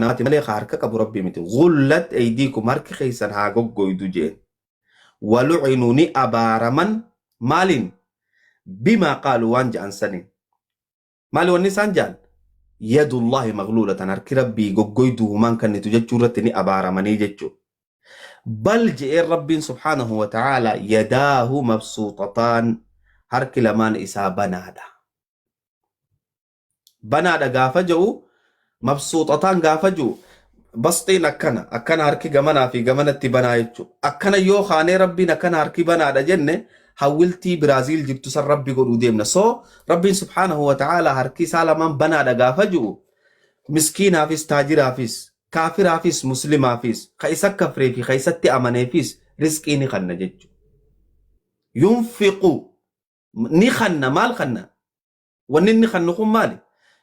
نمات ملي خارك أبو ربي متي غلت أيديكم هرك خيسن هاقو قويدو جين ولعنوني أبارمن مالين بما قالوا وانج عن سنين مالي ونسان جان يد الله مغلولة هرك ربي قويدو من كان تججورتني أبارمني ججو بل جئ ربي سبحانه وتعالى يداه مبسوطتان هرك لمان إسا بنادا غافجو مبسوطتان غافجو بسطين أكنا هركي غمنا في غمنا تبنايتشو أكنا يو خاني ربي نكنا هركي بنادا جنة حولتي برازيل جبتو سر ربي قولو ديمنا ربي سبحانه وتعالى هركي سالمان بنادا غافجو مسكين هافيس تاجر هافيس كافر هافيس مسلم هافيس خيسا كفري في خيسا تأمني فيس رزقيني خنا ججو ينفقو نخنا مال خنا ونن خنقم مالي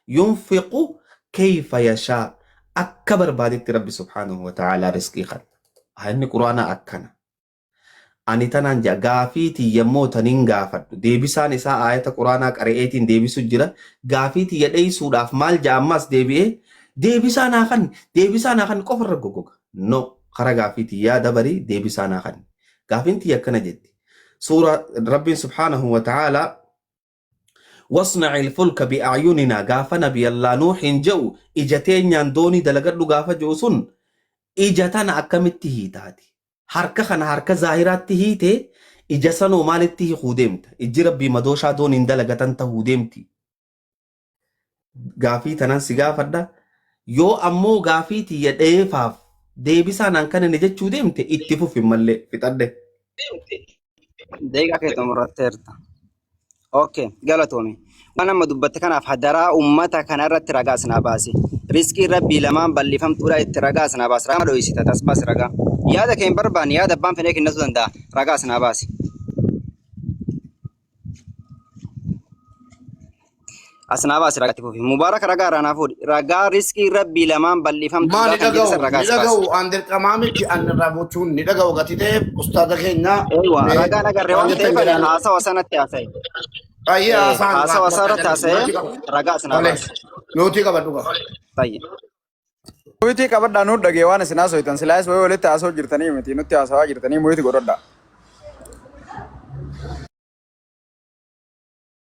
ينفق كيف يشاء أكبر بادك ربي سبحانه وتعالى رزقي خن هاي قرآن أكنا أني تنانجا غافيتي يموت ننغافت ديبسان إساء آية قرآن قرئيتين ديبسو جرا غافيتي يدي سوداف مال جامس ديبسان آخن كفر رقوق نو خرا غافيتي يا دبري ديبسان آخن غافيتي يكنا جدي سورة ربي سبحانه وتعالى واصنع الفلك بأعيننا غافا نبي الله نوح جو إجتين يندوني دلقر غافا جوسون إجتان أكمت هيتاتي حركة خنا حركة ظاهرات هيتي إجسانو مالتي خودمت إجرب بمدوشا دون اندلقتان تهودمتي غافي تنان سيغافا دا يو أمو غافي تي يدفاف ديبسان أنكان نجد شودمت اتفو في ملي في تده دقيقة كي تمرتيرتا اوكي قالتومي وانا ما دبت كان في حدرا امتا كان رت رغاسنا باسي رزقي ربي لما بلي فهمت ولا رغاسنا باس رام دويسي تسباس رغا يادا كاين بربان يادا بان فينيك الناس دندا رغاسنا باسي اسنا باس رغاتي في مبارك رغا رانا فود رغا رزقي ربي لما بلي فهمت ما ندغو عند القمامك ان رابوتون ندغو غتيته استاذ كينا ايوه رغا نغر وان تيفا اسا وسنت ياسي اي اسا وسرت ياسي رغاسنا باس نوتي كبدوغا طيب مويتي كبدا نو دغي وانا سنا سويتن سلاس وي ولت اسو جرتني متي نتي اسو جرتني مويتي غوددا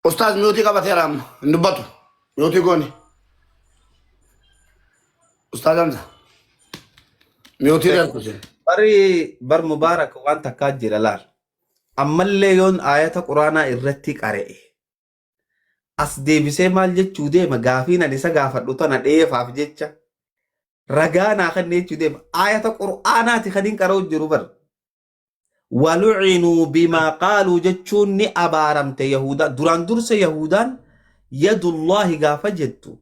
استاذ نوتي كبتيرام نبطو نوتي غوني استاذ امزا نوتي ركوزي بر مبارك وانت كاجر لار أما اللي يون آية قرآن إرتي قرئ as deebisee maal jechuu deema gaafiin ani isa gaafadhu tana dheefaaf jecha ragaa naa kan jechuu deema ayata qur'aanaati kaniin qara'u jiru bar walu'inuu bimaa qaaluu jechuun ni abaaramte yahudaa duraan dursa yahudaan yadullaahi gaafa jettu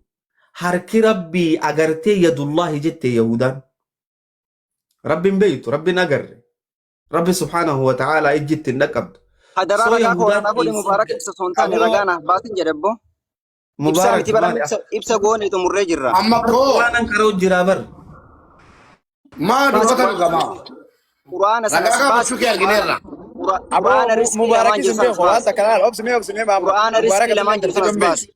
harki rabbii agartee yadullaahi jette yahudaan rabbiin beeytu rabbiin agarre rabbi subhaanahu wa ta'aalaa ijjittiin dhaqabdu هذا رأى أقول مبارك إبسا سونتاني رجعنا باتن جربو إبسا متبرم إبسا قوني تمر جرا أما كو أنا كرو جرابر ما دوتن كما قرآن رجعنا بشوكي الجنيرة قرآن رزق مبارك اسمه خلاص كلام أبس ما قرآن رزق لما جرس باس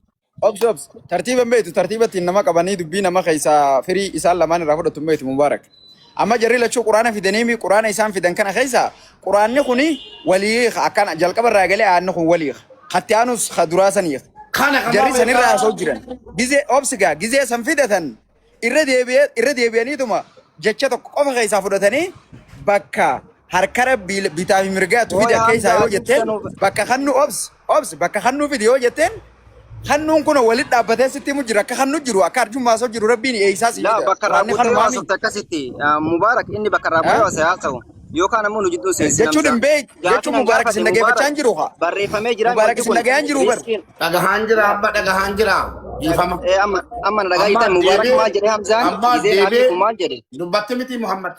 أبس ترتيبا بيت ترتيبا إنما كبني دبينا ما خيسا فري إسال لما نرافض تميت مبارك أما جري لشو قرآن في دنيمي قرآن إسام في دنكنا خيسا قرآن نخوني وليخ أكان جل كبر راجلي عن نخون وليخ حتى أنوس خدراسنيخ جري سنير رأس وجرا جزء أبسكا جزء سنفيدة إردي بياني توما جتشة تقف خيسا فدتني بكا هركرة بيتامي مرجات فيديو كيسا يو جتين بكا خنو أبس بكا خنو فيديو جتين خنون كنا ولد أبدا ستي مجرا كخنو جرو أكار جم سو جرو ربيني إيساسي لا بكرة ما سبتك ستي مبارك إني بكرة ما وسياسو يو كان مو نجدو سيسنا جتشو دمبي جتشو مبارك سنجي بتشانجروها بريفة مجرا مبارك سنجي أنجرو بر دغهانجرا أبا دغهانجرا يفهم أما نرجع مبارك ما جري همزان إذا أبي ما جري دبتمتي محمد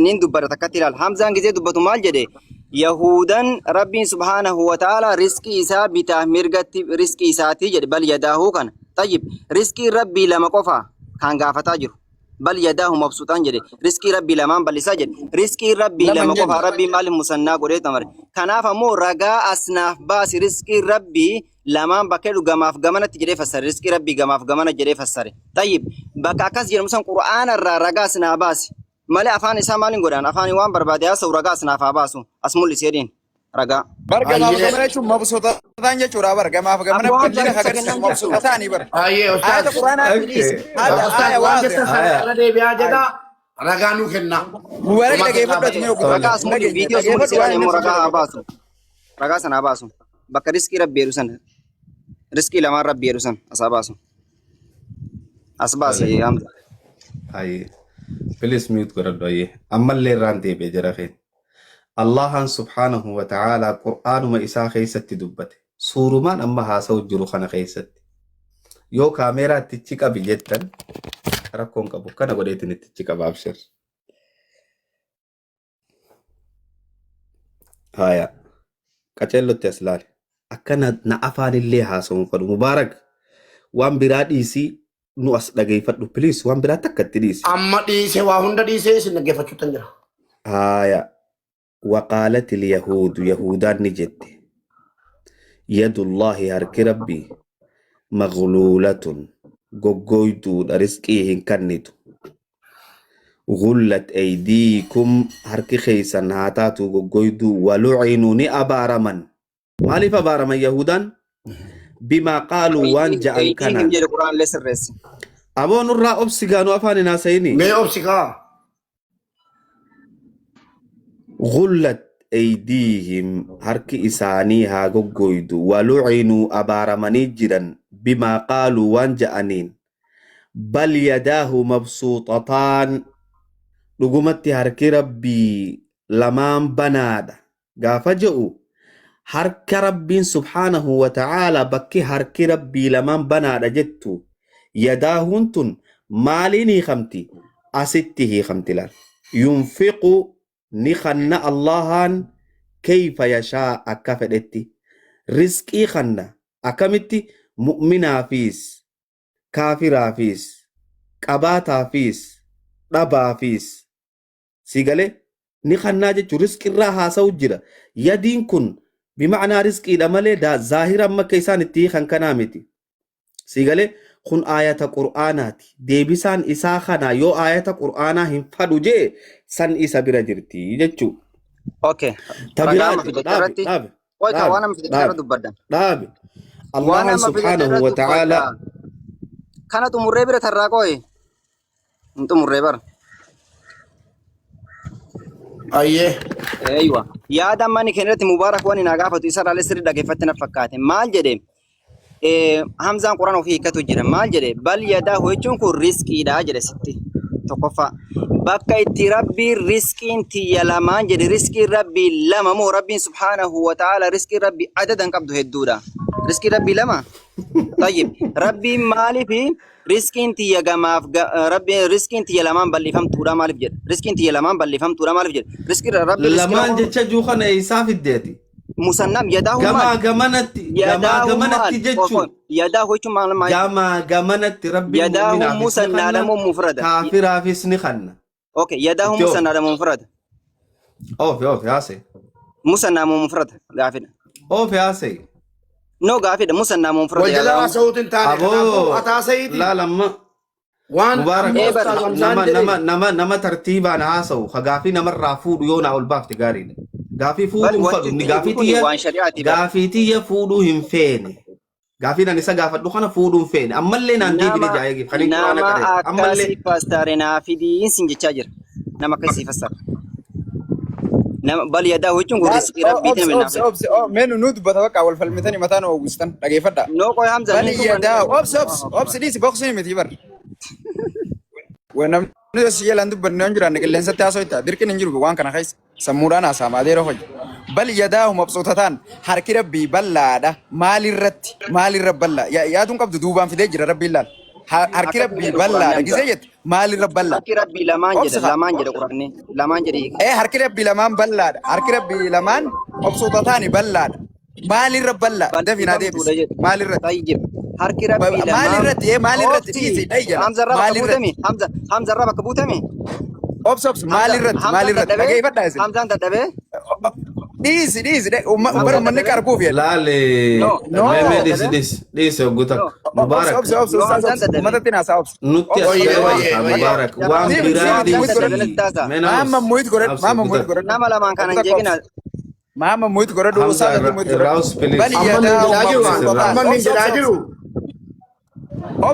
نين دبر تكتير همزان إذا دبتو ما جري يهودان ربي سبحانه وتعالى رزقي إسا بتاه مرغتي رزقي إساتي جد بل يداه كان طيب رزقي ربي لما قفا كان غافتا جرو بل يداه مبسوطان جد رزقي ربي لما بل سجد رزقي ربي لما قفا ربي مال مسنى قريت مر كناف مو رغا أصناف باس رزقي ربي lamaan bakka jedhu gamaaf gamanatti jedhee fassare riskii rabbii gamaaf gamana jedhee fassare tayyib bakka akkas jedhamu san qura'aana irraa ragaas naa baasi malee afaan isaa maaliin godhaan afaan waan barbaade haa ta'u ragaas naaf haa baasu as mul'isee dhiin ragaa. Gamaaf gamana jechuun mabsuuta ta'an jechuudha bar gamaaf gamana bal'ina agarsiisu mabsuuta ta'anii bar. Ayyee Ayata ustaaz. quraanaa Ustaaz waan jetta sana irra deebi'aa jedha ragaa nuu kenna. mubarak dhageeffadhu mee ogu Ragaa as mul'is viidiyoo as mul'isee immoo ragaa haa baasu ragaa sana haa baasu bakka riskii rabbii jedhu san riskii lamaan rabbii jedhu san as haa baasu as baasi Hamza. Aye. Please mute godhadhu ayyee. Ammallee irraan deebi'ee jira keen. Allahan subhaanahu wa ta'ala qur'aanuma isaa keessatti dubbate. Suurumaan amma haasa'u jiru kana keessatti. Yoo kaameeraa ittichi qabi jettan rakkoon qabu kana godheetin ittichi qaba abshir. Haya. Qaceellotti as laale. Akkana na afaanillee haasa'uun fadhu. Mubaarak waan biraa dhiisii nu as dhageeffadhu. Please waan biraa takkatti dhiisi. Amma dhiise waa hunda dhiisee isin dhaggeeffachuu tan jira. هايا وقالت اليهود يهودان نجد يد الله هرك ربي مغلولة غوغويدو رزقيهن كنتو غلت أيديكم هرك خيسان هاتاتو غوغويدو ولعنوني أبارمن مالي فبارمن يهودان بما قالوا وانجا أنكنا Eeyitiin jedhe quraan lee sirreessi. أبو نرى أبسيغانو أفاني ناسيني Mee obsikaa. غلت أيديهم هرك إساني هاغو غويدو ولعنوا أبارمني جدا بما قالوا وانجأنين بل يداه مبسوطتان لقمت هرك ربي لمان بنادا قافجأوا هرك ربي سبحانه وتعالى بكي هرك ربي لمان بنادا جتو يداهنتن ماليني خمتي أستيه خمتلان ينفق نخنا اللهان كيف يشاء أكفدتي رزقي خنا أكمتي مؤمنا فيس كافرا فيس قباتا فيس ربا فيس سيغالي نخنا جيشو رزق الراها سوجرا يدين كن بمعنى رزقي لمالي دا ظاهرا ما كيسان اتيخن كنامتي سيغالي خن آيات قرآناتي ديبسان إساخنا يو آيات قرآنا هم فدو جي سن إسا برا جرتي جيشو Okay. تبرات Ragaa ma fidate irratti. دابي Qoy kan waan nama fidate irra dubbaddan. دابي Waan الله nama fidate سبحانه irra وتعالى dubbadda. Kana xumurree bira tarraa qoy. Hin xumurree bara. Ayyee. Eeywa. Yaada ammaan keenyatti Mubaarak waan naa gaafatu isarraalee sirrii dhaggeeffatti na fakkaate. Maal jedhee? Hamzaan quraan ofii hiikkatu jira. Maal jedhee? Bal yadaa jechuun kun riskiidha jedhe sitti. Tokkoffaa. Bakka itti rabbiin riskiin tiyya lamaan jedhe riskiin rabbii lama moo rabbiin subhaanahu wa ta'ala riskiin rabbii adadan qabdu hedduudha. Riskiin rabbii lama? Tayyib. Rabbiin maaliifi riskiin tiyya gamaaf rabbiin riskiin tiyya lamaan bal'ifamtuudha maaliif jedhe? Riskiin tiyya lamaan bal'ifamtuudha maaliif jedhe? Riskiin rabbi لمان جتشا جوخنا إيساف الديتي musannam yadaa جما جمنتي جما جمنتي جتشو yadaa jechuun maal maal? جما جمنتي ربي يداه مؤمنا في مسنى سنخنا لم مفردة. كافرا في سنخنا Okay, yadaa جو musannaa mufrada. أوف ياسي Musannaa mufrada gaafidha. أوف ياسي No gaafidha musannaa mufrada Wajjala yadaa. haasa'uutiin taane kanaafuu أبو ataa sa'iiti. لا لما Waan مبارك amma Eebar. ustaaz Hamzaan نما jedhe. نما نما نما ترتيبا ناسو خغافي نمر رافود يونا أول بافتي غاري غافي Bal فودو wanti فدو kun غافي تيا waan shari'aati bara. غافي تيا فودو هم فين غافي نانيسا غافت دخنا فودو فين أما اللي ناندي بني Nama جايجي خلينا قرانا nama كده أما akkasii اللي faastare naa fidiin sin jechaa jira. Nama akkasii faastare. Nama bal yadaa jechuun kun riskii rabbiitiin minnaaf. menu nu dubbata bakka wal falmitanii mataan oogustan dhageeffadha. No qoy Hamza Bal hin yadaa tuqan. obsi dhiisi boqsini miti bar. Namni as yeelaan dubbanne waan jiraanne qilleensatti haasoo itti dirqin hin jiru waan kana keessa sammuudhaan haasamaa adeera hojii. Bal yadaa mabsuutataan harki rabbii bal'aadha maalirra bal'aa yaaduun qabdu duubaan fidee jira rabbiin laal. Harki rabbii bal'aadha gisee jette maalirra bal'aa. Harki rabbii lamaan jedha lamaan jedha quraanni lamaan jedhe. Harki rabbii lamaan bal'aadha. Harki rabbii lamaan mabsuutataani bal'aadha. Maalirra bal'aa dafinaa deebis maalirra. Tayyib. Harki rabbii lamaan. Maalirratti dhiisi dhayyala. Hamza irraa bakka buutame. Obs maalirratti dhageeffadhaa isin. Hamzaan dadhabee. ديس وبر من كاربوف يا لا لي No. ما No. ديس وقتك No. مبارك ما تتنا ساوب نوتي Oye, أسرع oye, مبارك oye. وان Sim, برادي sim, من ما مويت قرد ما مويت قرد Nama lamaan kanan jeegina. ما مويت قرد حمزة وصاد مويت قرد الراوس بليز بني Amma min يدا jedhaa jiru. Sirraa. Amma min jedhaa jiru.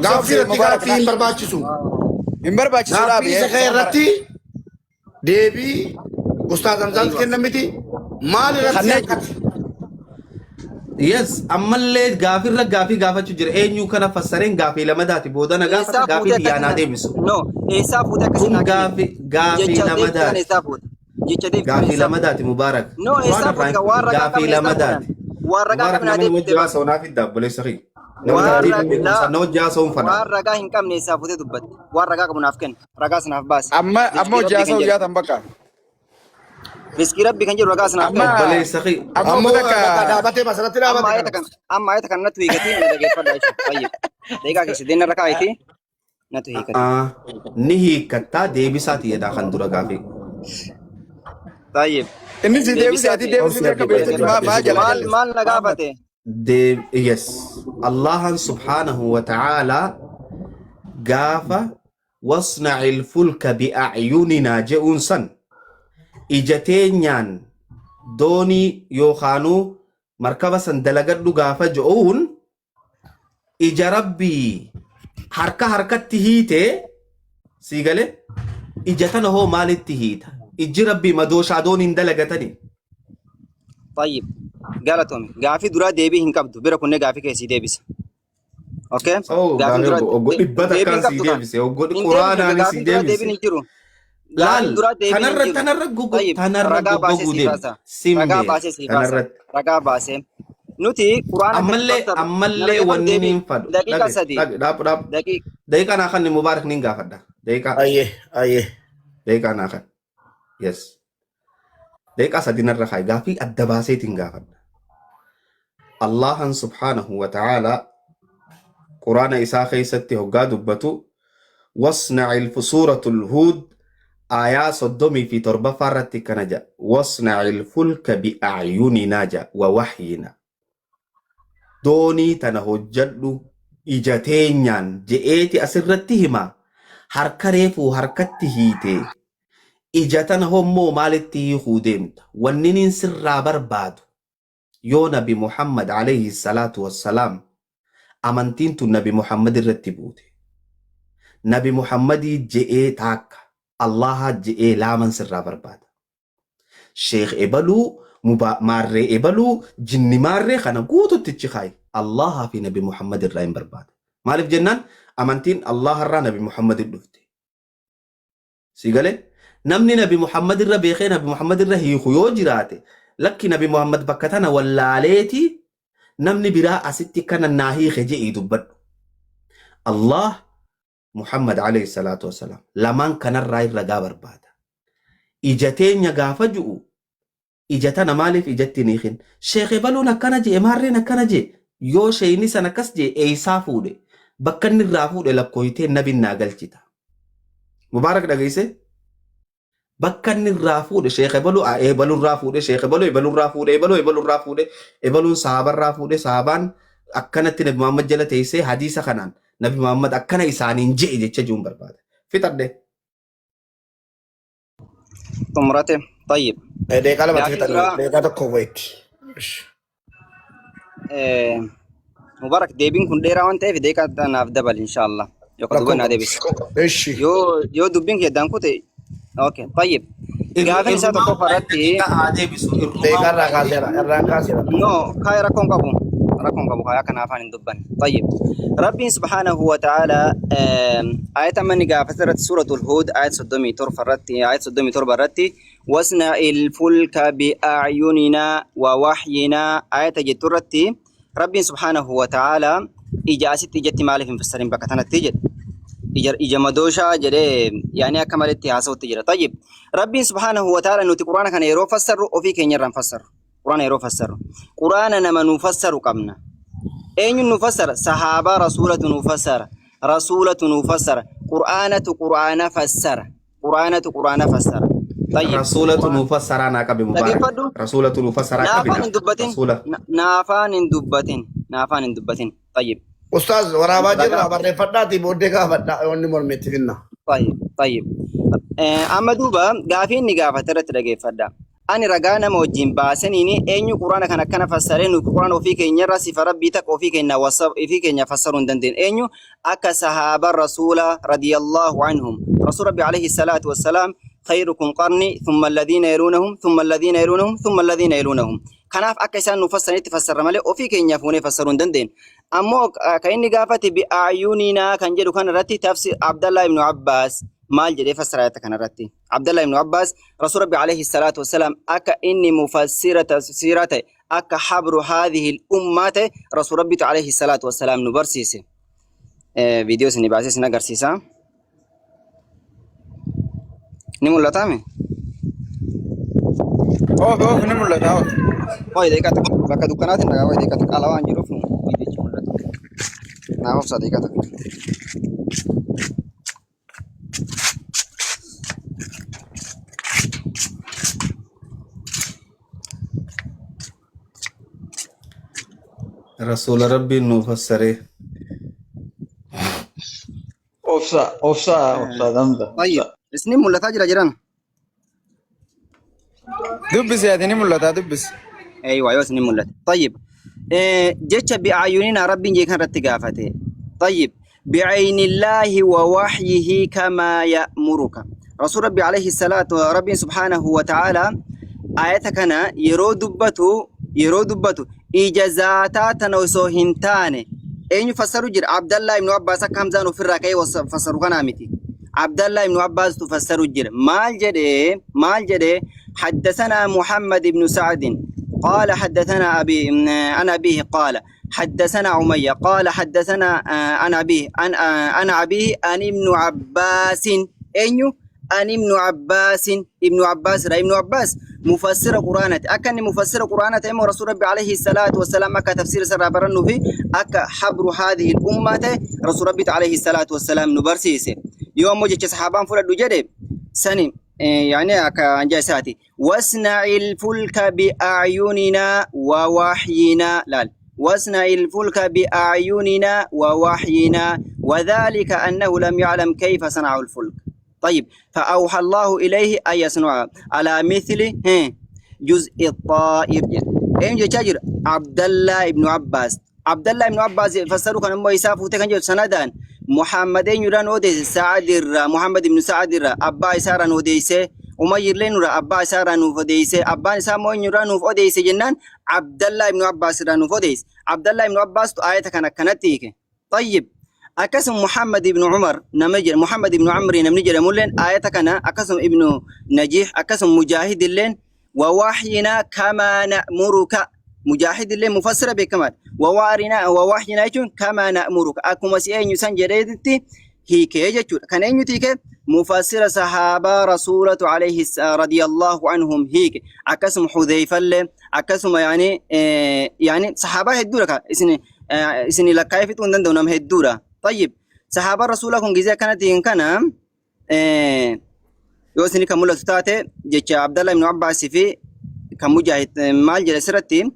Gaaffii irratti مبارك gaaffii hin barbaachisu. من برباش Gaaffii isa kee irratti deebii Ustaaz Hamzaatti kennan miti. Maal irratti Kanneen- akkati? Yes, ammallee gaafirra gaafii gaafachuu jira. Eenyu kana fassareen gaafii lama daati. Boodana gaafata Eessaa gaafii fuutee xiyyaanaa akkasii deebisu. No. Eessaa fuutee akkasii Kun naa kenni. gaafii Jecha lama deebisan daati. eessaa fuute. Jecha deebisan Gaafii eessaa lama fuute. daati Mubaarak. No, eessaa fuute kan waan ragaa Gaafii qabne lama eessaa daati. fuudhan. Waan ragaa Mubaarak qabne nama nama adeemte jaasa onaaf idda obboleessa kee. Nama Waan tartiib ragaa- beekumsa nama jaasa on fana. waan ragaa hin qabne eessaa fuutee dubbatti. Waan ragaa qabu naaf kenna. Ragaa sanaaf baasi. أما Riskii rabbii جاسو kan jedhu. جاتم بقى Riskii rabbii kan jedhu ragaa sanaaf Amma- kenna. Obboleessa kee. أما Ammoo بدك dhaabatee basirratti Amma ayeta kan natu hiikatii na dhageeffadha jechuudha. Fayyadu. Daqiiqaa keessa deemna irra kaa'etii natu hiikatii. Ni hiikkattaa deebisaati jedhaa kan dura gaafii. Tayyib. إني سيدي بساتي دي بساتي كبيرتي ما جل Maal na gaafate? Yes, Allah subhanahu wa ta'ala gaafa wasna'il fulka bi'acyuninaa je'uun san ijateenyaan doonii yookaanuu markaba san dalagadhu gaafa je'uun ija rabbii harkatti hiite sii gale ija tana hoo maalitti hiita iji rabbii madooshaa dooniin dalagatanii Tayyib. Galatoome. Gaafii duraa deebii hin qabdu. Bira kunnee gaafii keessii deebisa. Okay? Gaafii duraa dhibbata deebii hin akkaan sii qabdu kan. deebise oggodi Hin quraanaan deebine, sii gaafii duraa deebiin deebise hin jiru. laal Gaafii duraa deebiin hin jiru. tanarra Tayyib. tanarra Ragaa baasee goggoguu sii deemu baasa. simbe Ragaa baasee sii baasa. tanarratti Ragaa baasee. Nuti quraana ammallee wanni niin fadhu daqiiqa sadii. dhaabu daqiiqaa naa kan mubaarak niin gaafadha daqiiqaa Ayyee. daqiiqaa naa kan yes daqiiqaa sadii narra kaa'i gaafii adda baaseetiin gaafadha Allahan subhaanahu wa ta'ala quraana isaa keessatti hoggaa dubbatu wasna'il suuratul huud aayaa 37 irratti kana jedha wasna'il fulka bi'acyuninaa jedha wa wahyina doonii tana hojjadhu ija teenyaan je'eeti asirratti hima harka reefuu harkatti hiite ija tana hommoo maalitti hiikuu deemta wanni nin sirraa barbaadu yoo nabi Muhammad alayhi salaatu wassalaam amantiin tun nabi Muhammad irratti buute nabi Muhammadii je'ee taakka Allaha je'ee laaman sirraa barbaada sheekh ebaluu maarree ebaluu jinni maarree kana guututtichi kaayi Allaha fi nabi Muhammad irraa hin barbaada maaliif jennaan amantiin Allah irraa nabi Muhammad dhufte si galee namni nabi Muhammad irra beekee nabi Muhammad irra hiiku yoo jiraate lakki nabi Muhammad bakka tana wallaaleeti namni biraa asitti kana naa hiike je'ii dubbadhu Allah Muhammad alayhi salaatu wassalaam lamaan kanarraa irra gaa barbaada ija teenya gaafa ju'u ija tana maaliif ijatti hin hiikin sheekhe baluun akkana je'e maarreen akkana je'e yoo sheeyni san akkas je'e eeysaa fuudhe bakka inni irraa fuudhe lakkooyitee nabin naa galchita mubaarak dhageesse bakka inni irraa fuudhe sheekhe baluu eebaluu irraa fuudhe sheekhe baluu eebaluu irraa fuudhe eebaluu irraa fuudhe eebaluun sahaaba irraa fuudhe sahabaan akkanatti nabi Muhammad jala teessee hadiisa kanaan nabi Muhammad akkana isaaniin je'e jecha jiruun barbaada fixadhe xumurate tayyib Deeqaa lamatti fixadhe. Deeqaa tokko wayitti. Mubarak deebiin kun dheeraa waan ta'eef deeqaa naaf dabal inshallah yookaan dubbannaa deebisa Ishi. yoo dubbiin keeddaan kute okay tayyib gaafin isaa tokko irratti Deeqaa irraa kaaseera. Irraan kaaseera. no kaaya rakkoon qabu kaaya kana afaan hin dubbanne tayyib rabbiin subhaanahu wa ta'ala ayata manni gaafate irratti suuratul huud ayat 37 irratti ayat 37 irratti wasna'il fulka bi'acyuninaa wa wahyinaa ayata jettu irratti rabbiin subhaanahu wa ta'ala ija asitti ijatti maaliif hin fassarin bakka tanatti jedhe ija madooshaa jedhee yaani akka malitti haasawutti jira tayyib rabbiin subhaanahu wa ta'ala nuti quraana kana yeroo fassarru ofii keenya irraan fassarru quraana yeroo fassarru quraana nama nu fassaru qabna eenyuun nu fassara sahaabaa rasuulatu nu fassara quraanatu quraana fassara طيب رسولة مفسرة ناقة بمبارك dhaggeeffadhu رسولة مفسرة naafaan كبنا hin dubbatin رسولة naafaan hin dubbatin طيب Ustaaz waraabaa ragaa jirra barreeffadhaati booddee gaafadha wanni mormetti finna. طيب amma duuba gaafii inni gaafate irratti dhaggeeffadha ani ragaa nama wajjin baasaniini eenyu quraana kan akkana fassaree nu quraana ofii keenyarra sifa rabbii takka ofii keenya fassaruu hin dandeenye eenyu akka sahaaba rasuula radiyallahu anhum rasuul rabbi alayhi salaatu wassalaam خيركم قرني ثم الذين يلونهم ثم الذين يلونهم ثم الذين يلونهم kanaaf akka isaan nu fassaranitti fassarra malee ofii keenyaaf hunee fassaruu hin dandeenye ammoo kan inni gaafate bi'aayuninaa kan jedhu kana irratti tafsir Abdallah ibn Abbas maal jedhee fassara ayata kana irratti Abdallah ibn Abbas rasuul rabbi alayhi salaatu wassalaam akka inni mufassira tafsira ta'e akka habru hadhihi al-ummah ta'e rasuul rabbi alayhi salaatu wassalaam nu barsiise viidiyoo isin baasee isin agarsiisa ni mul'ata mi ni mul'ata Hoy deeqata bakka dukkanaatiin dhagaa hoy deeqata qaalaa waan jiruuf viidiyochi mul'ata naaf obsa deeqata رسول ربي مفسره ofsa damda طيب isni mul'ataa jira jiran dubbis yaati ni mul'ata dubbis ايوه ايوه اسني مولد طيب جتش بعيوننا ربي جي كان رتقافته طيب بعين الله ووحيه كما يأمرك رسول ربي عليه الصلاة ربي سبحانه وتعالى آياتك أنا يرو دبتو إجازاتات نوسوهنتان أين يفسروا جر عبد الله بن عباس كم زانوا في الركاي وفسروا كنامتي عبد الله بن عباس تفسروا جر مال جدي حدثنا محمد بن سعد قال حدثنا أبي عن أبيه قال حدثنا عمية قال حدثنا عن أبيه عن أبيه عن ابن عباس أنيو عن ابن عباس مفسر قرآن أكن مفسر قرآن أمر رسول ربي عليه الصلاة والسلام أكا تفسير سر برنو في أكا حبر هذه الأمة رسول ربي عليه الصلاة والسلام نبرسيسه يوم وجه صحابان فلد جدب سنين يعني أكا جاساتي واصنع الفلك بأعيننا ووحينا واصنع الفلك بأعيننا ووحينا وذلك أنه لم يعلم كيف صنعوا الفلك طيب فأوحى الله إليه أن يصنع على مثل جزء الطائر أين جاجر عبد الله بن عباس فسروا كان ما يسافوا تكنجل سندان محمد يران وديس محمد بن سعد أبا إساران وديسه أمير لين أبا إساران وديسه أبا إسامو يران وديسه جنان عبد الله بن عباس يران وديس عبد الله بن عباس تو آية كانت طيب أكسم محمد بن عمر نمجر محمد بن عمرو نمجر مولين آية كنا أكسم ابن نجيح أكسم مجاهد اللين ووحينا كما نأمرك مجاهد اللين مفسر بكمال ووحينا كما نأمرك أكو مسيئين يسان جريدتي هيك يجتشور كان ينتيك مفسر صحابة رسولة عليه رضي الله عنهم هيك أكسم حذيفة اللين أكسم يعني صحابة هدورك إسني لكايفت وندن دونم هدورة طيب صحابة رسولكم جزاء كانت إن كان يوسني كمولة تاتي جيش عبد الله بن عباس في كمجاهد مال جلسرتي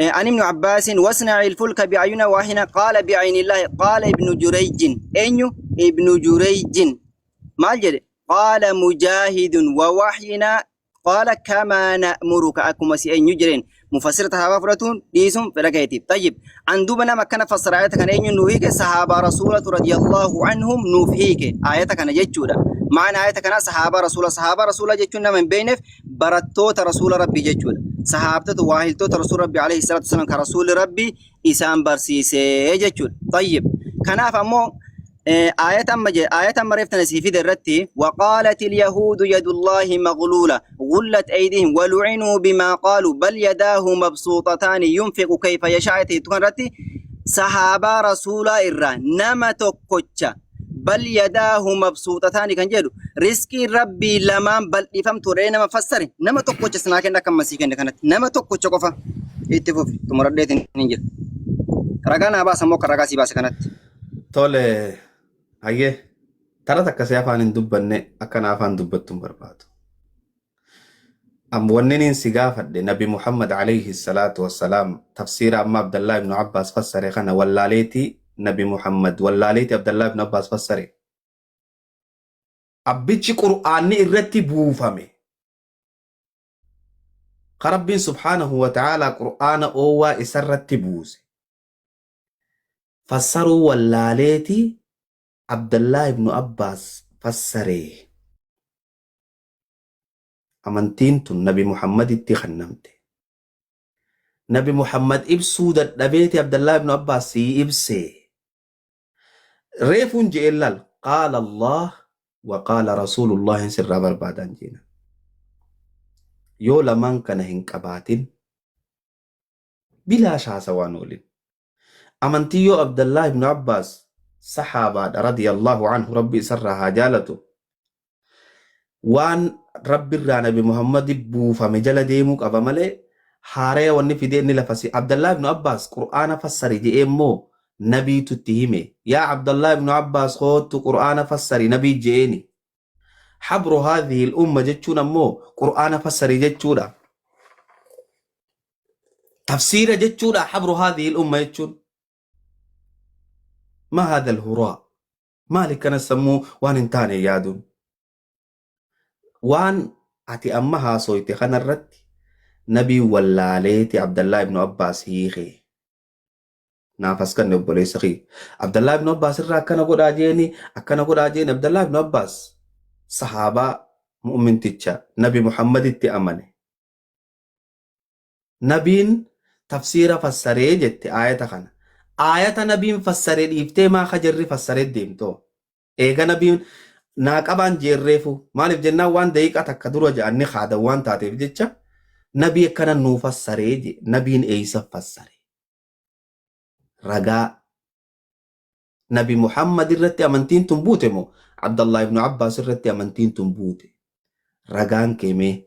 عن ابن عباس واصنع الفلك بعيننا واحنا قال بعين الله قال ابن جريج أينو ابن جريج مال جل قال مجاهد ووحينا قال كما نأمرك أكما سيئن يجرين مفسر صحابة فراتون ديسم فرقايتي طيب عندنا مكان فسر آيات كان أين نوهيك صحابة رسولة رضي الله عنهم نوفيك آيات كان جتشورا معنى آيات كان صحابة رسولة جتشونا من بينف برتوت رسول ربي جتشورا صحابة واهلتوت رسول ربي عليه الصلاة والسلام كرسول ربي إسام برسيسي جتشور طيب كان أفهمو آية مريفتنا سيفيد الرتي وقالت اليهود يد الله مغلولة غلت أيديهم ولعنوا بما قالوا بل يداه مبسوطتان ينفق كيف يشاء تكون رتي صحابة رسول إرّا نما تقوتش بل يداه مبسوطتان كان جدو رزقي ربي لما بل إفهم تورينا مفسر نما تقوتش سناكنا كم مسيكنا كانت نما تقوتش كفا اتفوف تمردت ننجل رغانا باسا موك رغاسي باسا كانت tole hayyee taraa takka si afaan hin dubbanne akkana afaan dubbattuun barbaadu. أم ونين سقافة نبي محمد عليه الصلاة والسلام تفسير أما عبد الله بن عباس فسر خنا ولا ليتي نبي محمد ولا ليتي عبد الله بن عباس فسر أبيتش قرآن الرتب فمي رب سبحانه وتعالى قرآن أوى إسر التبوز فسروا ولا ليتي عبد الله بن عباس فسره أمنتين نبي محمد اتخنمت نبي محمد إبسو دبيت عبد الله بن عباس إبسي ريفون جئلال قال الله وقال رسول الله سر بربادان جينا يو لمن كان هنكباتين بلا شاسا وانولين أمنتيو عبد الله بن عباس صحابة رضي الله عنه ربي سرها جالته وان ربي نبي محمد بو فمجال ديموك أبا ملي حاري واني في ديني لفسي عبد الله بن عباس قرآن فسري دي امو نبي تتهمي يا عبد الله بن عباس خود قرآن فسري نبي جيني حبر هذه الأمة جتشون امو قرآن فسري جتشون تفسير جتشون حبر هذه الأمة جتشون ما هذا الهراء مالك أنا سمو وان انتاني يادون وان أتي أمها صويتي خنا الرد نبي ولا ليتي عبد الله بن عباس هيخي نافس كان نبولي سخي عبد الله بن عباس الرا كان قد أجيني عبد الله بن عباس صحابة مؤمن تتشا نبي محمد اتأمني نبين تفسير فسره جت آية خنا آية نبي فسره ديفتي ما خجر فسره ديمتو إيغا نبي ناقبان جيرفو مالف جنة وان ديك أتكدرو جاني خادا وان تاتيف جتشا نبي كان نو فسره نبين إيسا فسره رجاء نبي محمد الرتي أمنتين تنبوته مو عبد الله بن عباس الرتي أمنتين تنبوته رجان كمي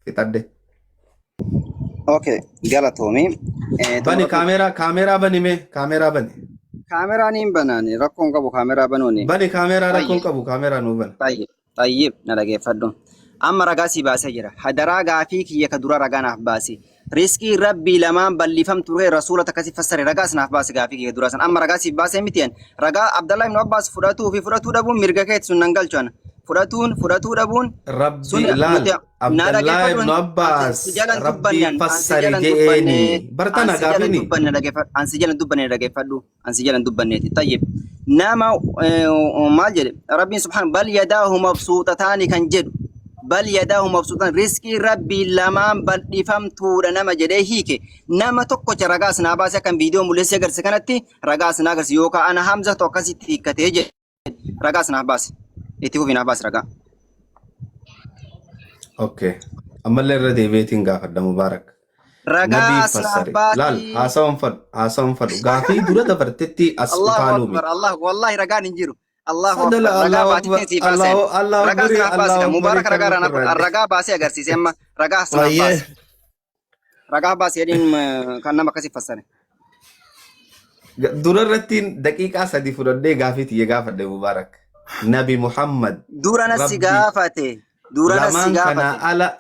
في تده اوكي galatoomii بني كاميرا بني مي كاميرا بني كاميرا نيم بناني ركون قبو كاميرا بنوني بني كاميرا طيب ركون كابو كاميرا نو بن طيب نلقي فدو أما رقاسي باسي جرا حدرا غافيك يكدورا رقانا باسي رزقي ربي لما بلي فهمت رسولة كسي فسر رقاسنا باسي غافيك يكدورا سن أما رقاسي باسي متين رقا عبد الله بن عباس فراتو في فراتو دبون مرقاكيت سننقل جوانا فراتو دبون ربي لال عبد الله بن عباس ربي فسر جيني برتنا غافيني أنسجل دبني رقا فدو أنسجل دبني طيب نما مال ربي سبحانه بل يداه مبسوطتان كان جد بل يداه مبسوطان رزقي ربي لما بل يفهم تورا نما جديه نما توكو رقاس ناباس كان فيديو مولسي اگر سكنتي رقاس ناغرس يوكا انا حمزة توكسي تيكتي رقاس ناباس اتفو في ناباس رقا اوكي اما اللي ردي بيتين غافد مبارك نبي رقاس فسر ناباس لال هاسون فد غافي دورة دبرتتي الله أسفالومي اكبر الله والله رقا ننجيرو الله صدل اكبر رقا الله باتي أكبر تنسي باسين الله رقاس أكبر ناباس الله أكبر مبارك رقا كلمة رنا الرد الرقا باسي اگر سيسيما رقاس ناباس طيب رقا باسي يدين كان نما كسي فسر دورة رتين دقيقة سدي فرد غافي تي غافد مبارك نبي محمد دورنا ربي السقافة دورنا لمن كان السقافة على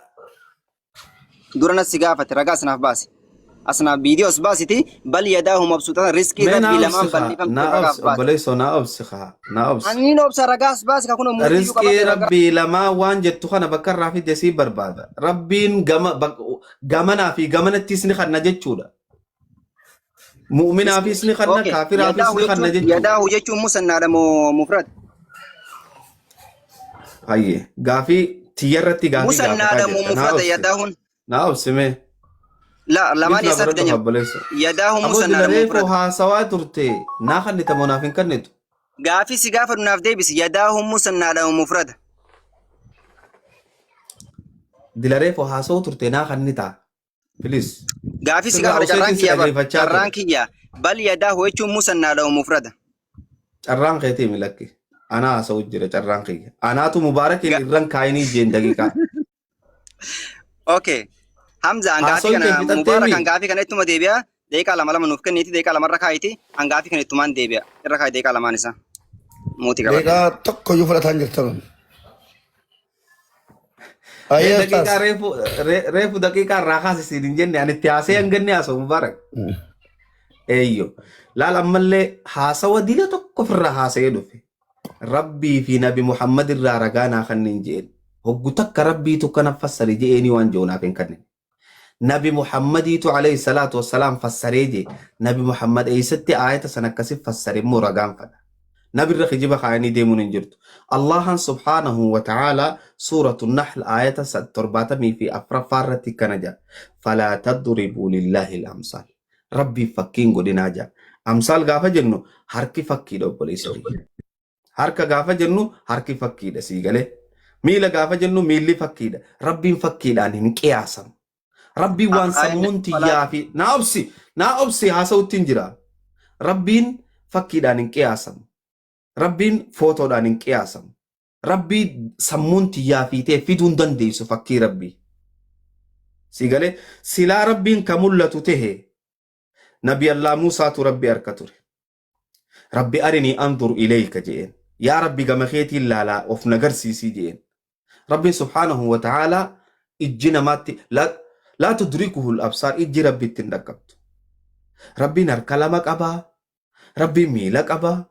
دورنا السقافة رقاس ناباس أصنع فيديوس باسيتي بل يداه مبسوطة رزقي ما ربي لما نأبسخها بل فهم نأبس رقاس باس بليسو نأبسخها نأبس أني نوبس رقاس باس كأكون موفي رزقي يقبل ربي لما وانجت خنا بكر رافي جسي بربادة ربين جمنا في جمنا تسني خنا جتشودا مؤمنا في سني خنا أوكي كافر في سني خنا جتشودا يداه يجو مسنا على مفرد هاي غافي تيرتي غافي مسنا على مفرد يداه نأبس مي لا لما نفنا يسر برد دنيا بليسو يداه أبو مسنا على دلاريفو مفرد ها سوا ترتي ناخن نتمنافين كنتو غافي سقافة ناف ديبس يداه مسنا على مفرد دلاريفو ها سوا ترتي ناخن نتا بليز غافي سرا سقافة أوسيتين جرانكي يا بر سرقيفة جرانكي يا بل يداه يجو مسنا على مفرد carraan keetii milakki anaa haasa'u jira carraan kiyya anaatu mubaarak irran kaayinii jeen daqiiqaa اوكي حمزه ان غافي haasa'u kee كان مبارك fixatteemi ان غافي كان اتما ديبيا دقيقه لما نوف كنيتي دقيقه لما ركايتي ان غافي كان اتمان ديبيا ركاي دقيقه لما نسا موتي غبا ديكا توكو يفرطان جرتن أي دقيقة أستاذ. ريفو دقيقة راخاس سيدين جنة يعني التياسي أنجني أسو مبارك ايو لا لما اللي حاسوا دي لتوقف في الرهاسة يدفي ربي في نبي محمد الرارقانا خنين جين هقوتك ربي تكنا فسر جيني وانجونا بين كنين نبي محمد عليه الصلاة والسلام فسر جي نبي محمد اي ستي آية سنكسف فسر مرقان فدا نبي الرخي جيبا خايني ديمون انجرت الله سبحانه وتعالى سورة النحل آية ترباتمي في أفرا فارتي كنجا فلا تضربوا لله الأمثال ربي فكين قدنا جا أمثال غافة جنو هركي فكي دو بوليسي هركا غافة جنو هركي فكي دا سيغالي ميلا غافة جنو ميلي فكي دا ربي فكي دا نين قياسم ربي وان سمونتي يافي نا أبسي هاسو تنجرا ربين فكي دا نين قياسم ربين فوتو دا نين قياسم ربي سمونتي يافي تي في دون دنديسو فكي ربي سيغالي سلا ربين كمولتو تهي نبي الله موسى ربي أركتر ربي أرني أنظر إليك جئين يا ربي قمخيتي لا وف نقر سيسي جئين ربي سبحانه وتعالى إجينا ماتي لا تدركه الأبصار إجي ربي تندقبت ربي نركلمك أبا ربي ميلك أبا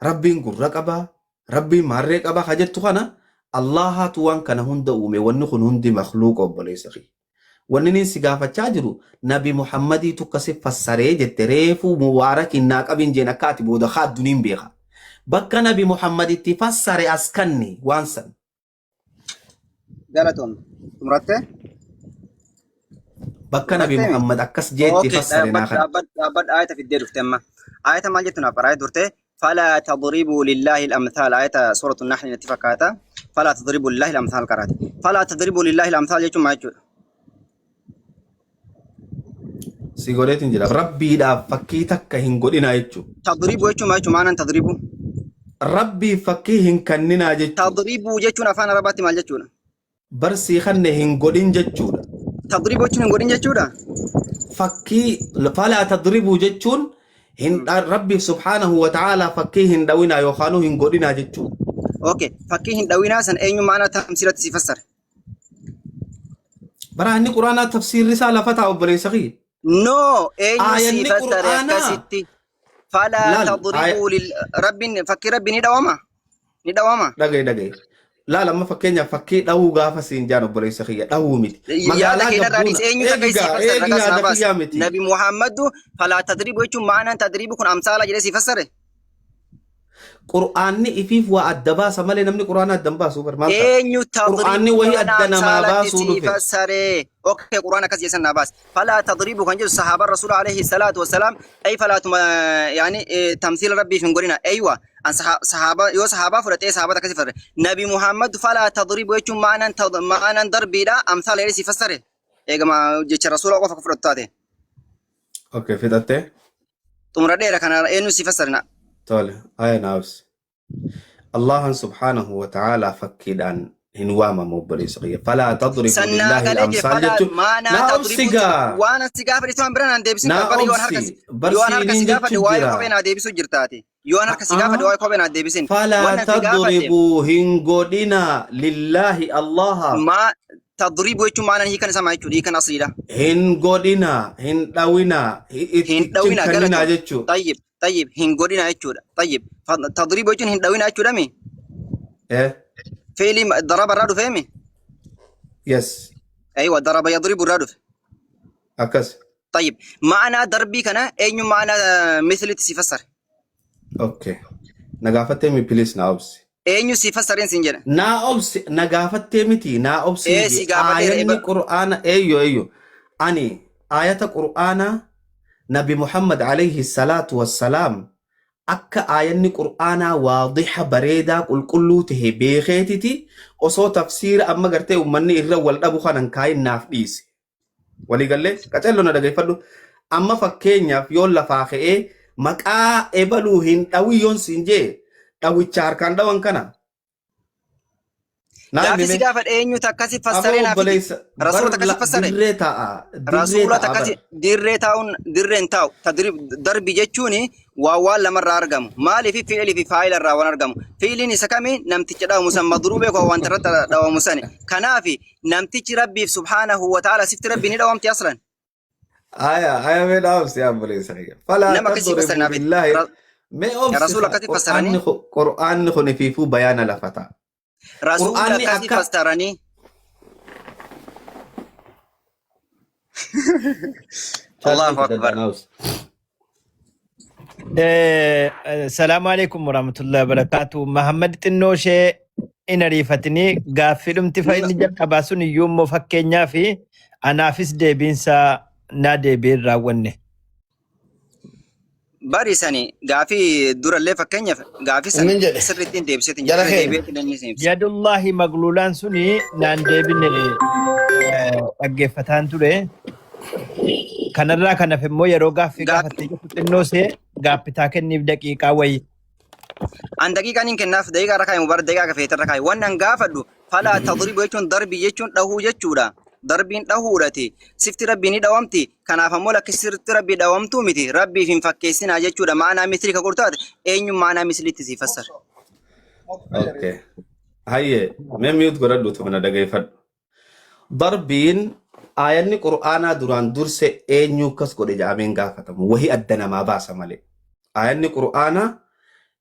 ربي نقرك أبا ربي مارك أبا خجرت خانا الله توان كان هند أومي ونخن هند مخلوق أبا سخي ونني سيغافا تشاجرو نبي محمدي تكسي فسري جتريفو مبارك إناك أبين جينا كاتب ودخات دونين بيخا بكا نبي محمدي تفسري أسكني وانسن قالتهم مرته بكا نبي مرته محمد أكس جيت اوكي تفسري ناخن بد آية في الدير تمام آية ما جتنا براي درته فلا تضربوا لله الأمثال آية سورة النحل نتفقاتا فلا تضربوا لله الأمثال كرات فلا تضربوا لله الأمثال يجوا ما يجوا سيغوليت انجلا ربي دا فكيتك هنغودينا يجو تضربوا يجوا ما يجوا معنى تضربوا ربي فكي هنكننا جيجو تضربوا يجوا أفان رباتي ما يجوا برسي خن هنغودين جيجو تضربوا يجوا نقولين يجوا فكي فلا تضربوا جيجون هن ربي سبحانه وتعالى فكي هندوينا يوخانو هنغودينا جيجو اوكي فكي هندوينا سن أي معنى تمثيلات سيفسر برا هني قرآن تفسير رسالة فتح وبري سخي نو أي آية سيفسر قرآن كستي فلا تضربوا رب فكي ربي ندوما دغاي لا لما فكينا فكي داو غافا سينجان وبري سخي داو ميت يا لكن الرئيس أي نتكلم سيفسر نبي محمد فلا تضربوا يجوا معنى تضربكم أمثال جلس يفسره قرآن إفيف وأدبا سمالي نمني قرآن أدنبا سوبر مالتا أين قرآن وهي أدنا ما باسو فسره أوكي قرآن كذا يسنا باس فلا تضربوا كنجل الصحابة الرسول عليه الصلاة والسلام أي فلا يعني تمثيل ربي في نقولنا أيوة أن صحابة يو صحابة فرت أي صحابة كذا نبي محمد فلا تضربوا يجوا معنى ضرب لا أمثال يلي يفسره يا جماعة جيش الرسول وقف فرت هذا أوكي في دته تمر ده ركنا أينو يفسرنا طالع هاي ناوس الله سبحانه وتعالى فكيدان هنواما مبري صغير فلا تضرب لله الأمثال جتو نا أبسيغا وانا سيغا فريسان بران ديبسين نا كبر يوان أبسي هركس سيغا برسينين فدواي جتو كوبينا ديبسو جرتاتي يوان هركس سيغا فدواي كوبينا ديبسين فلا تضربوا هنغودينا لله الله ما تضربوا يجوا معنا هي كان سماعي هي كان أصيلة هنغودينا هندوينا هندوينا هنكننا جتو طيب هنغودينا يجوا طيب تضربوا يجوا هندوينا يجوا مي إيه فيلم ضرب الرادو فهمي يس أيوة ضرب يضرب الرادو أكس طيب معنى ضربي كنا أي معنى مثل تسيفسر أوكي نغافتي مي بليس نا أبسي أي سيفسرين سنجنا نا أبسي نغافتي متي نا أبسي إيه سيغا آية القرآن أيو أني آية القرآن نبي محمد عليه الصلاة والسلام akka aayanni qur'aanaa waadixa bareedaa qulqulluu tahe beekeetiti osoo tafsiira amma gartee ummanni irra wal dhabu kanan kaayin naaf dhiise waliigallee qacello na dhaggeeffadhu amma fakkeenyaaf yoon lafaa ka'ee maqaa ebaluu hin dhawiyyoon siin jee dhawicha harkaan dhawan kana Gaafi si Naamime gaafadhe eenyutu akkasi aboo fassaree naaf fidi. obboleessa Rasuulota akkasi fassare. dirree ta'a dirree Rasuulota ta'a akkasi bara. dirree taa'uun dirreen taa'u. Darbi jechuun waan lamarraa argamu. Maalii fi fiilii fi faayila irraa waan argamu. Fiiliin isa kami namticha dhawamu san madruubee koo wanta irratti dhawamu sani. Kanaaf namtichi rabbiif subhaanahu wa ta'ala sifti rabbi ni dhawamti aslan. Aya mee dhaabsi yaa obboleessa kiyya. Falaa Nama akkasii tadribu fassare naaf fidi. billaahi mee Rasuula obsi akkasii fassaranii. Qur'aanni kun ifiifuu bayaana lafa ta'a. Rasuula Qur'aanni akkasii akka fassaranii. Allahu akbar. Salaamu alaikum warahmatullahi wabarakatuh. Muhammad Xinnoshee in ariifatanii gaaffii dhumti fayyini jalqabaa sun iyyuu immoo fakkeenyaa fi anaafis deebiinsa naa deebiin raawwanne. Barisani gaafii durallee fakkeenyaaf gaafii san Inni jedhe. sirriitti hin deebiseetiin Jala jedhee keenya. deebi'eetiin inni ibsa. Yadullahi magluulaan suni naan deebine dhaggeeffataan ture. Kanarraa kanaaf immoo yeroo gaaffii gaafattee jirtu Xinnoosee gaaffitaa kenniif daqiiqaa wayi. An daqiiqaan hin kennaaf daqiiqaa irra kaa'imu bara daqiiqaa gafeetii irra kaa'imu. Waan an gaafadhu falaa tadribu jechuun darbii jechuun dhahuu jechuudha. Darbiin dhahuudhati. Sifti rabbii ni dhawamti. Kanaaf ammoo lakkisi sirriitti rabbii dhawamtuu miti. Rabbiif hin fakkeessinaa jechuudha. Maanaa misrii ka gurtaate eenyuun maanaa misliitti sii fassara. Okay. Hayyee mee miyuut godhadhu tumna dhageeffadhu. Darbiin aayanni qur'aanaa duraan durse eenyu akkas godhe jedhameen gaafatamu wahii adda namaa baasa malee. Aayanni qur'aanaa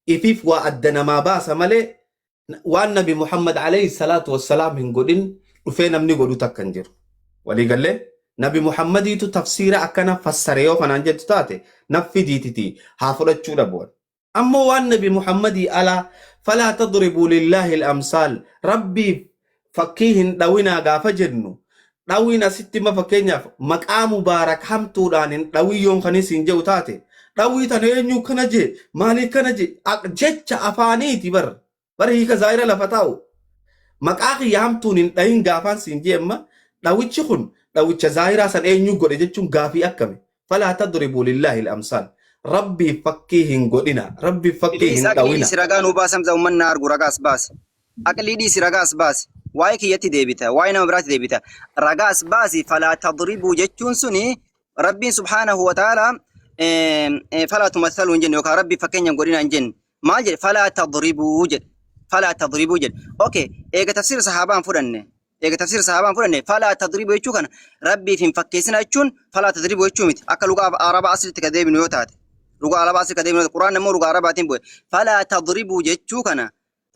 ifiif waa adda namaa baasa malee waan nabi Muhammad alayhi salaatu wassalaam hin godhin dhufee namni godhu takka hin jiru. Waliigallee nabi Muhammadiitu tafsiira akkana fassare yoo kanaan jettu taate naffi diititi haa fudhachuu dhabuun. Ammoo waan nabi Muhammadii alaa falaa tadribuu lillaahi al-amsaal rabbiif fakkii hin dhawinaa gaafa jennu dhawin asitti ma fakkeenyaaf maqaa mubaarak hamtuudhaan hin dhawiyyoon kanis hin jedhu taate dhawii tan eenyu kana je maaliif kana je jecha afaaniiti bar hiika zaahira lafa taa'u maqaa kiyya hamtuun hin dhahin gaafaan siin jeemma dhawichi kun dhawicha zaahiraa san eenyu godhe jechuun gaafii akkame falaa tadribuu lillaahi al-amsaal rabbiif fakkii hin godhina rabbiif fakkii hin dhawina. Dhiisi ragaa nuu baasamsa uummanni argu ragaas baase. Aqlii dhiisi ragaas baase. Waa'ee kiyyatti deebita. Waa'ee nama biraatti deebita. Ragaas baasi falaa tadribuu jechuun suni rabbiin subhaanahu wa ta'ala falaa tumathaluu hin jenne yookaan rabbiif fakkeenya hin godhina hin jenne. Maal jedhe falaa tadribuu jedhe. Falaa tadribuu jedhe. Okay, eega tafsiira sahaabaan fudhanne. Falaa tadribuu jechuu kana rabbiif hin fakkeessina jechuun falaa tadribuu jechuu miti. Akka lugaa arabaa aslitti ka deebinu yoo taate. Lugaa arabaa aslitti ka deebinu quraan immoo lugaa arabaatiin bu'e. Falaa tadribuu jechuu kana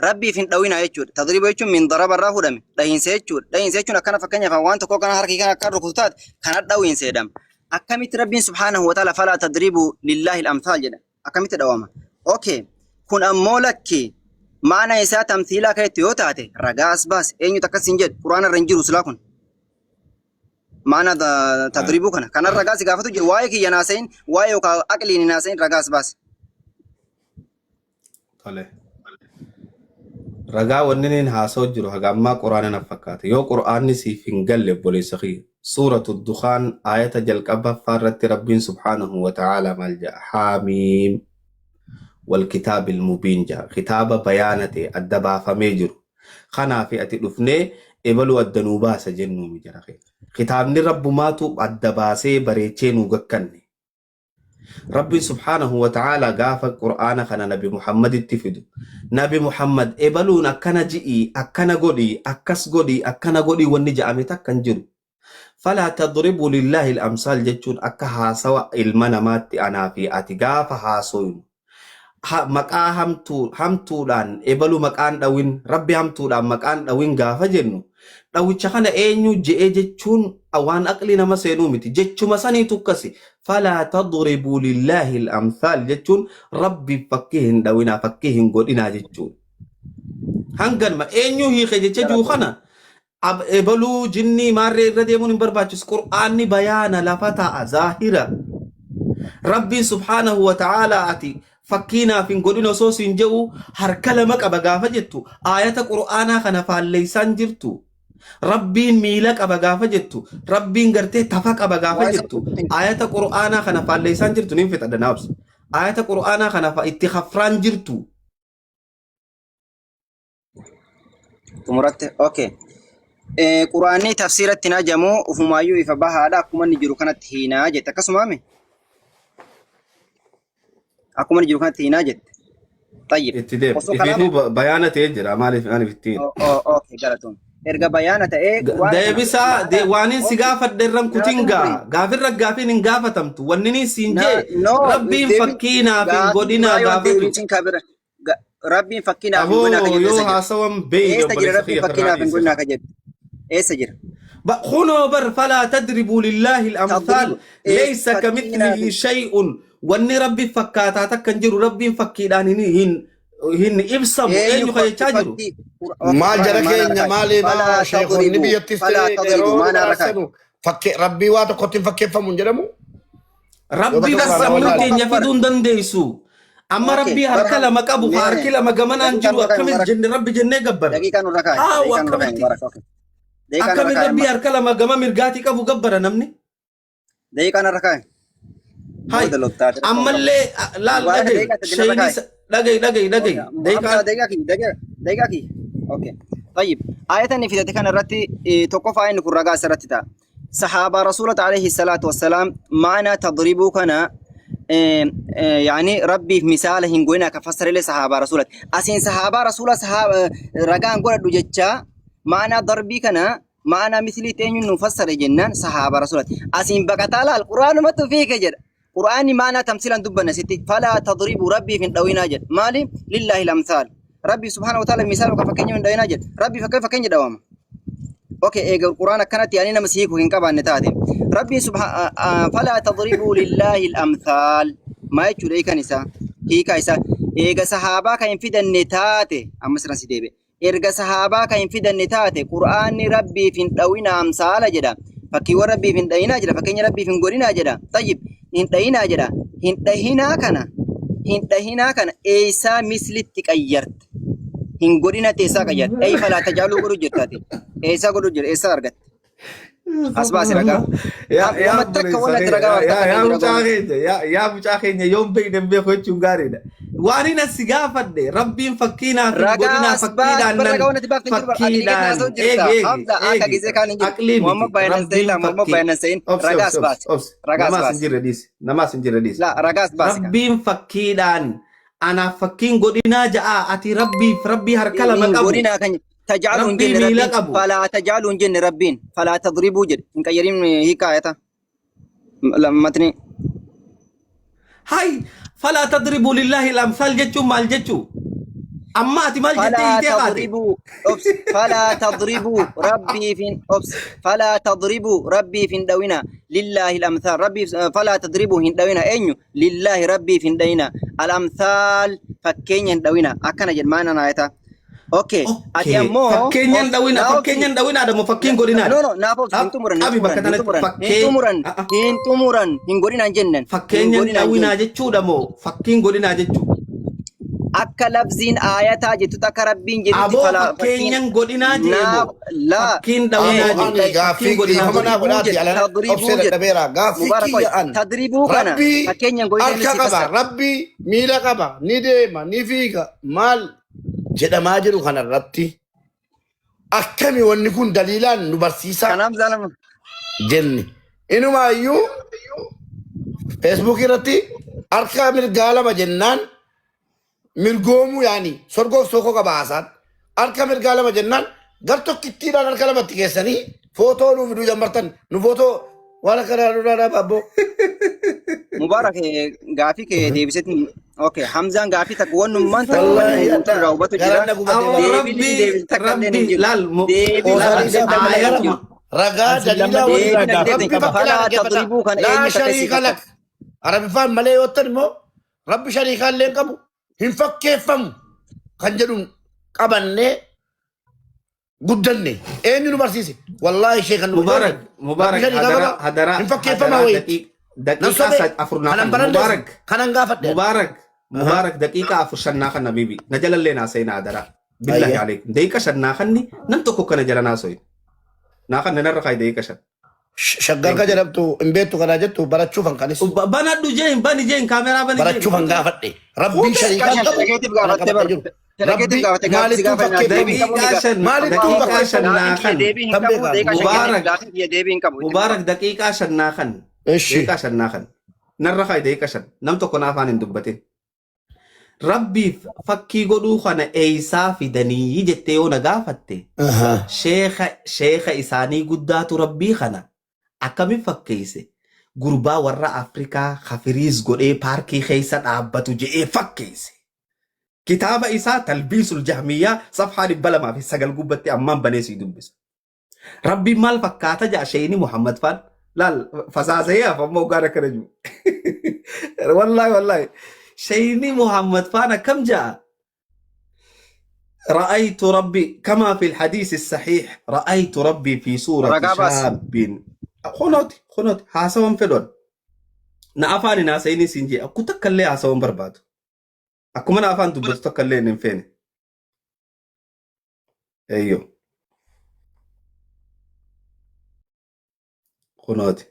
rabbiif hin dhawina jechuudha. Tadriba jechuun min daraba irraa fudhame. Dhahiinsa jechuudha. Dhahiinsa jechuun akkana fakkeenyaaf waan tokko kana harkii kana akka rukutu taate kana dhahiinsa jedhama. Akkamitti rabbiin subhaanahu wa ta'ala falaa tadribu lillaahi al-amthaal jedha. Akkamitti dhawama. Okay. Kun ammoo lakki maana isaa tamthiilaa ka'etti yoo taate ragaas baas eenyutu akkas hin jedhu quraana irra hin jiru silaa kun. Maana tadribuu kana kanan ragaas gaafatu jiru waa'ee kiyya naasayin waa'ee yookaan aqliin naasayin ragaas baas. Tole. Ragaa wanneen haasoo jiru haga ammaa quraana na fakkaate yoo quraanni siif hin galle obboleessa kiyya suuratu dukhaan aayata jalqabaffaa irratti rabbiin subhaanahu wa ta'ala maal jedha haamiim wal kitaabil mubiin jedha kitaaba bayaanate adda baafamee jiru kanaaf ati dhufnee ebaluu adda nuu baasa jennuu mi jira kitaabni rabbumaatu adda baasee bareechee nuu gakkanne ربي سبحانه وتعالى قاف القرآن خنا نبي محمد اتفدو نبي محمد إبلون أكنا جئي أكنا قدي أكس قدي أكنا قدي ونجا أمتك كنجر فلا تضربوا لله الأمثال جتون أكها سواء المنامات أنا في أتقاف هاسوين مكا همتو لان إبلو مكان دوين ربي همتو لان مكان دوين قاف جنو لو تشخنا أينو جئي جتون أوان أقلنا ما سينومتي جتشو مساني تكسي فلا تضربوا لله الأمثال جتون ربي فكيهن دوينا فكيهن قدنا جتون هنگن ما أينو هي خجتش جو خنا إبلو جني ماري رديمون برباچس قرآن بيانا لفتا ظاهرة ربي سبحانه وتعالى أتي فكينا في قدنا سوسين جو هر كلمك أبغافة جتو آيات قرآن خنا فالليسان جرتو ربين ميلك أبغافة جتو ربين قرتي تفاق أبغافة جتو آيات قرآن خنا فالليسان جرتو نيمفت أدنابس آيات قرآن خنا فاتخفران جرتو تمرت اوكي قراني تفسيرت تناجمو وفمايو يفبها هذا كما نجرو كانت هنا جت كسمامي اكو من نجرو كانت هنا جت طيب اتداب وصو كلام يفيدوا بيانات يجري مالي انا في التين اوكي قالتون ارجع بيانة ايه deebisa waaniin si gaafadherran kutingaa gaafirra gaafiin hin gaafatamtu wanni siinje rabbiin fakkiinaaf hin godhinaa gaafatu ربي فكينا في قلنا aboo كجد yoo سجر haasawan beeyne سجر ربي فكينا في قلنا كجد سجر خنو بر فلا تضربوا لله الأمثال ليس كمثله شيء واني ربي فكاتا تكنجر ربي فكيدان هن إبسم أين يخيجاجروا ما جركين مالي ما شيخ النبي فلا تضربوا ما نركان فك ربي واتو كنت فكيف فمنجرمو ربي بس أمرتين يفيدون دنديسو أما ربي هركلا مكابو هركلا مكامنا انجروا أكمل جن ربي جنة قبر دقيقة نركان أكمل ربي هركلا مكاما مرقاتي كابو قبر نمني دقيقة نركان هاي أما اللي لا لقي شيء لقي دقيقة اوكي طيب آية في ذلك كان الرتي توقف عين كرجاء سرتتا صحابة رسولة عليه الصلاة والسلام معنا تضربوا كنا يعني ربي في مثال هنقولنا كفسر لي صحابة رسولة أسين صحابة رسولة صحابة رجاء نقول دوجتشا معنا ضربي كنا معنا مثل تين نفسر جنان صحابة رسولة أسين بقتالا القرآن ما تفيك جد قرآن معنا تمثيلا دبنا ستي فلا تضربوا ربي في الدوينا جد مالي لله الأمثال ربي سبحانه وتعالى مثال كفكين من دوينا جد ربي فكين دوام اوكي ايه القرآن كانت يعني نمسيك وين كبان نتادي ربي سبحانه فلا تضربوا لله الأمثال ما يجري كنيسة هي كايسة إيه صحابة كاين في النتاتي أما سرنا سيدي إرجع صحابة كاين في النتاتي قرآن ربي في دوينا أمثال جدا فكي وربي في دوينا جدا فكين ربي في غورينا جدا طيب هندهينا جدا هندهينا كان إيسا مثل تكيرت هنغورينا تيسا كيرت أي فلا تجعلوا غرو جرتاتي إيسا غرو جر إيسا أرغت أسباس رقا يا مجاهد يوم بين بيخو تشونغاري واني نسيغافد ربي فكينا في غورينا فكينا فكينا لا رقا أسباس ربي فكينا أنا فكين غورينا جاء أتي ربي هركلا مكابو تجعلون جن ربين فلا تجعلون جن ربين فلا تضربوا جن إنك يريم هكاية لما تني هاي فلا تضربوا لله الأمثال جتشو مال جتشو أما أتمال جتشي فلا تضربوا ربي في فلا تضربوا ربي في دوينا لله الأمثال ربي فلا تضربوا هندوينا أينو لله ربي في دوينا الأمثال فكين هندوينا أكنا جرمانا نايتا اوكي اتيامو فكين دوينا ada mau fakin godina no nafo hintumurun hingorina jennan fakin dawina jechuudha moo fakin godina jechuu akka lafziin ayataa jettu takka rabbiin jedhutti fala fakin godina jeemo la fakin dawina fakin godina famana godati ala obsede dabera gafi kiyan tadribu kana fakin godina rabbi mila qaba ni deema ni fiiga mal jedhamaa jiru kanarratti akkami wanni kun daliilaan nu barsiisa kanaaf zalama jenni inumaayyuu Facebook irratti harka mirgaa lama jennaan mirgoomuu yaani sorgoof sokoo qabaasaan harka mirgaa lama jennaan gar tokkittiidhaan harka lamatti keessanii footoo nu fiduu jammartan nu footoo wala karaa duraadhaa baaboo مبارك غافي كي ديبسيت اوكي حمزه غافي تك ونمان راوبتو جيران ربي لال رغا دليل فلا تضربوا كان لا شريك لك عربي فان ملي وتنمو ربي شريك لين قبو هنفكيفم كنجدون قبني قدني اين يونيفرسيتي والله شيخ مبارك هدرا هنفكيفم وي دقيقة أفرنا مبارك خنان غافت مبارك دقيقة أفر شناخ النبيبي نجل لنا سينا درا بالله عليكم دقيقة شناخني ننتقو كنا جلنا سوي ناخن نرخي دقيقة شن شغال كجربتو امبيتو كنا جتو برات شوفن كانيس بنا دو جين بني جين كاميرا بني برات شوفن غافت ربي شريكان Dalageetiin Rabbi gaafate gaafsi maalittuu gaafa fakkeeffamu? deebii hin qabu ni daqiiqaa shan Maalittuu daqiiqaa fakkeeffamu? shannaa gaafii kan deebii hin Kan qabu beekaa. deeqa shan Mubaarak. kenneef gaafii deebii hin qabu. mubaarak daqiiqaa shannaa kan Ishi. daqiiqaa shannaa kan narra kaayi daqiiqaa shan nam tokko na afaan hin dubbatin rabbiif fakkii godhuu kana eeysaa fidanii jettee yoo na gaafatte Aha. sheeka isaanii guddaatu rabbii kana akkamiin fakkeesse gurbaa warra Afrikaa hafiriis godhee paarkii keessa dhaabbatu je'ee fakkeesse. Kitaaba isaa talbiisul jahmiyyaa safhaa 209 gubbatti ammaan banee sii dubbisa. Rabbiin maal fakkaata jaa sheeyni Muhammad faan laal fasaasee afammoo gaara kana jiru. Wallaahi sheeyni Muhammad faan akkam jaa رأيت ربي كما في الحديث الصحيح رأيت ربي في صورة رقابة. شاب خنوتي حاسوان فدون نافاني ناسيني سنجي أكو تكالي حاسوان برباد أكو من أفان دبت تكالي ننفيني أيو خنوتي